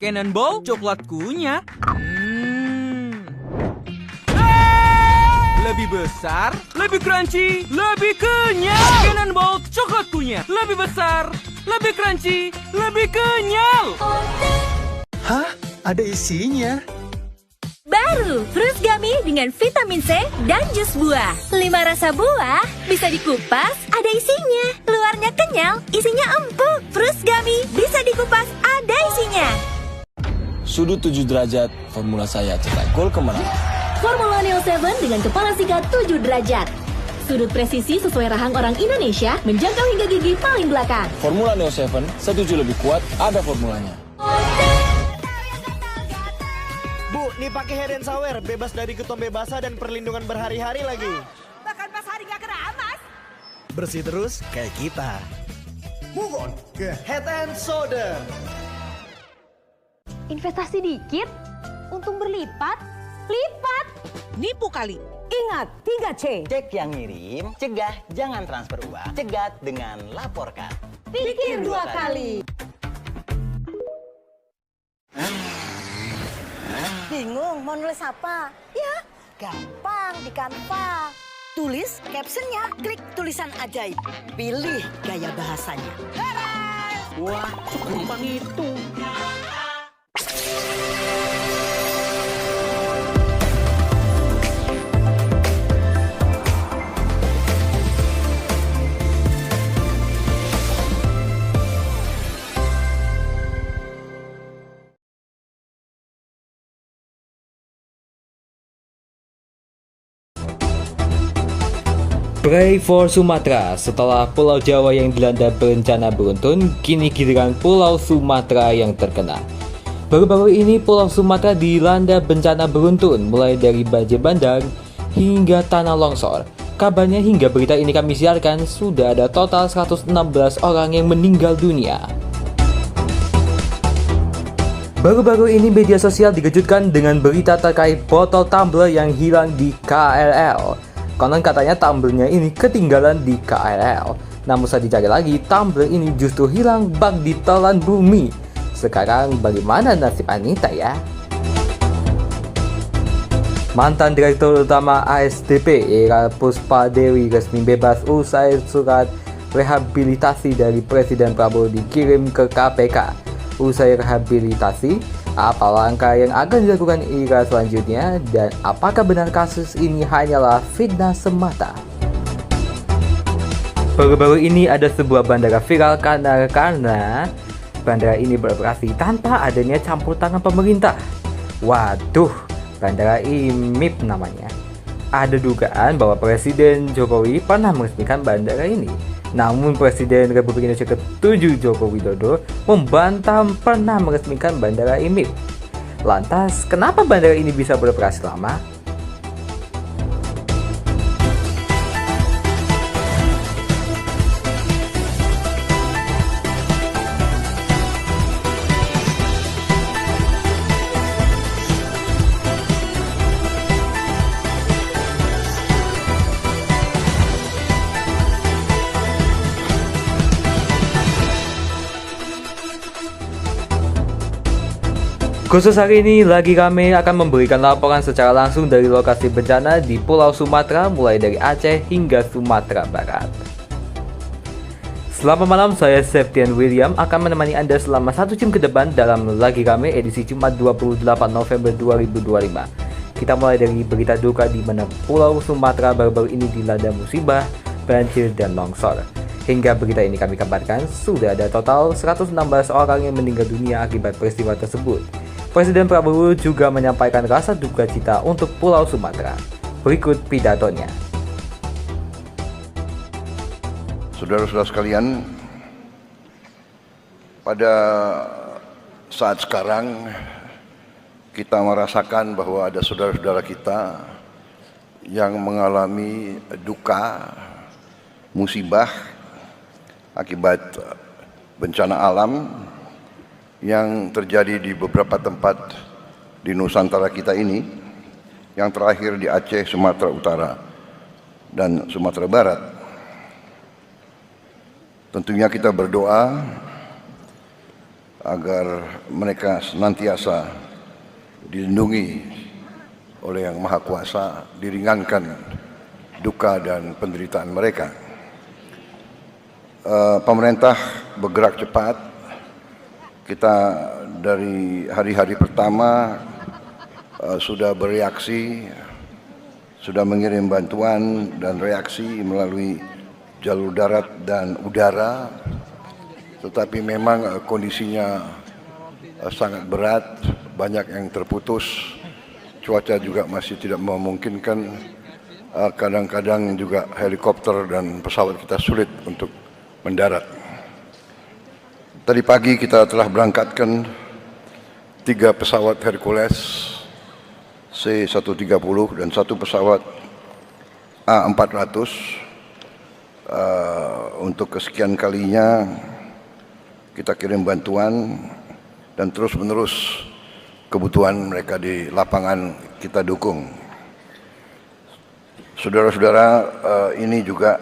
Cannonball coklat kunyah. Lebih besar, lebih crunchy, lebih kenyal. Cannonball coklat kunyah. Lebih besar, lebih crunchy, lebih kenyal. Hah? Ada isinya? Baru Fruits Gummy dengan vitamin C dan jus buah. 5 rasa buah, bisa dikupas, ada isinya. Luarnya kenyal, isinya empuk. Fruits Gummy bisa dikupas, ada isinya. Sudut 7 derajat, formula saya cetak gol kemenangan. Formula Neo 7 dengan kepala singkat 7 derajat. Sudut presisi sesuai rahang orang Indonesia, menjangkau hingga gigi paling belakang. Formula Neo 7, setuju lebih kuat, ada formulanya. Bu, nih pakai Head and Shower, bebas dari ketombe basah dan perlindungan berhari-hari lagi. Bahkan pas hari gak keramas. Bersih terus kayak kita. Move on ke Head and Shoulder. Investasi dikit, untung berlipat, lipat. Nipu kali. Ingat, 3C. Cek yang ngirim, cegah jangan transfer uang, cegat dengan laporkan. Pikir 2 kali. Bingung mau nulis apa? Ya, gampang di Canva. Tulis captionnya, klik tulisan ajaib. Pilih gaya bahasanya. Wah, gampang itu. Pray for Sumatra. Setelah Pulau Jawa yang dilanda bencana beruntun, kini giliran Pulau Sumatera yang terkena. Baru-baru ini Pulau Sumatera dilanda bencana beruntun, mulai dari banjir bandang hingga tanah longsor. Kabarnya hingga berita ini kami siarkan, sudah ada total 116 orang yang meninggal dunia. Baru-baru ini media sosial dikejutkan dengan berita terkait botol tumbler yang hilang di KRL. Konon katanya tumblernya ini ketinggalan di KRL. Namun saat dicari lagi, tumbler ini justru hilang bak di telan bumi. Sekarang bagaimana nasib Anita ya? Mantan Direktur Utama ASDP Ira Puspadewi resmi bebas usai surat rehabilitasi dari Presiden Prabowo dikirim ke KPK. Usai rehabilitasi, apa langkah yang akan dilakukan Ira selanjutnya, dan apakah benar kasus ini hanyalah fitnah semata? Baru-baru ini ada sebuah bandara viral karena bandara ini beroperasi tanpa adanya campur tangan pemerintah. Waduh, bandara IMIP namanya. Ada dugaan bahwa Presiden Jokowi pernah meresmikan bandara ini. Namun Presiden Republik Indonesia ke-7 Joko Widodo membantah pernah meresmikan bandara IMIP. Lantas, kenapa bandara ini bisa beroperasi lama? Khusus hari ini, Lagi Rame akan memberikan laporan secara langsung dari lokasi bencana di Pulau Sumatera, mulai dari Aceh hingga Sumatera Barat. Selamat malam, saya Septian William akan menemani Anda selama 1 jam ke depan dalam Lagi Rame edisi Jumat 28 November 2025. Kita mulai dari berita duka di mana Pulau Sumatera baru-baru ini dilanda musibah, banjir, dan longsor. Hingga berita ini kami kabarkan, sudah ada total 116 orang yang meninggal dunia akibat peristiwa tersebut. Presiden Prabowo juga menyampaikan rasa duka cita untuk Pulau Sumatera. Berikut pidatonya. Saudara-saudara sekalian, pada saat sekarang kita merasakan bahwa ada saudara-saudara kita yang mengalami duka, musibah akibat bencana alam yang terjadi di beberapa tempat di Nusantara kita ini, yang terakhir di Aceh, Sumatera Utara, dan Sumatera Barat. Tentunya kita berdoa agar mereka senantiasa dilindungi oleh Yang Maha Kuasa, diringankan duka dan penderitaan mereka. Pemerintah bergerak cepat. Kita dari hari-hari pertama sudah bereaksi, sudah mengirim bantuan dan reaksi melalui jalur darat dan udara. Tetapi memang kondisinya sangat berat, banyak yang terputus, cuaca juga masih tidak memungkinkan, kadang-kadang juga helikopter dan pesawat kita sulit untuk mendarat. Tadi pagi kita telah berangkatkan 3 pesawat Hercules C-130 dan 1 pesawat A-400. Untuk kesekian kalinya kita kirim bantuan dan terus-menerus kebutuhan mereka di lapangan kita dukung. Saudara-saudara, ini juga